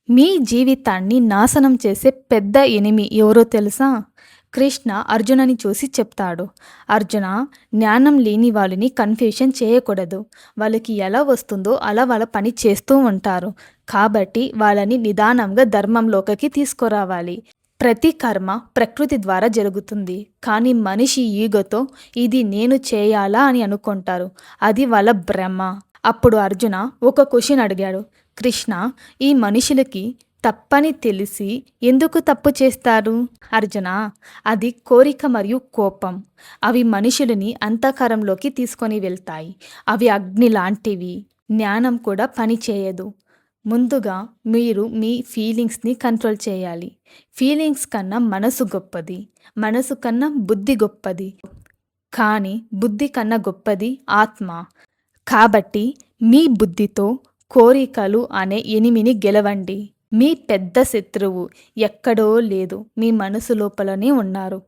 మీ జీవితాన్ని నాశనం చేసే పెద్ద ఎనిమి ఎవరో తెలుసా? కృష్ణ అర్జునని చూసి చెప్తాడు. అర్జున, జ్ఞానం లేని వాళ్ళని కన్ఫ్యూషన్ చేయకూడదు. వాళ్ళకి ఎలా వస్తుందో అలా వాళ్ళ పని చేస్తూ ఉంటారు. కాబట్టి వాళ్ళని నిదానంగా ధర్మంలోకి తీసుకురావాలి. ప్రతి కర్మ ప్రకృతి ద్వారా జరుగుతుంది. కానీ మనిషి ఈగోతో ఇది నేను చేయాలా అని అనుకుంటారు. అది వాళ్ళ భ్రమ. అప్పుడు అర్జున ఒక క్వశ్చన్ అడిగాడు. కృష్ణ, ఈ మనుషులకి తప్పని తెలిసి ఎందుకు తప్పు చేస్తారు? అర్జున, అది కోరిక మరియు కోపం. అవి మనుషులని అంధకారంలోకి తీసుకొని వెళ్తాయి. అవి అగ్ని లాంటివి. జ్ఞానం కూడా పని చేయదు. ముందుగా మీరు మీ ఫీలింగ్స్ని కంట్రోల్ చేయాలి. ఫీలింగ్స్ కన్నా మనసు గొప్పది. మనసు కన్నా బుద్ధి గొప్పది. కానీ బుద్ధి కన్నా గొప్పది ఆత్మ. కాబట్టి మీ బుద్ధితో కోరికలు అనే ఎనిమిని గెలవండి. మీ పెద్ద శత్రువు ఎక్కడో లేదు, మీ మనసు లోపలనే ఉన్నారు.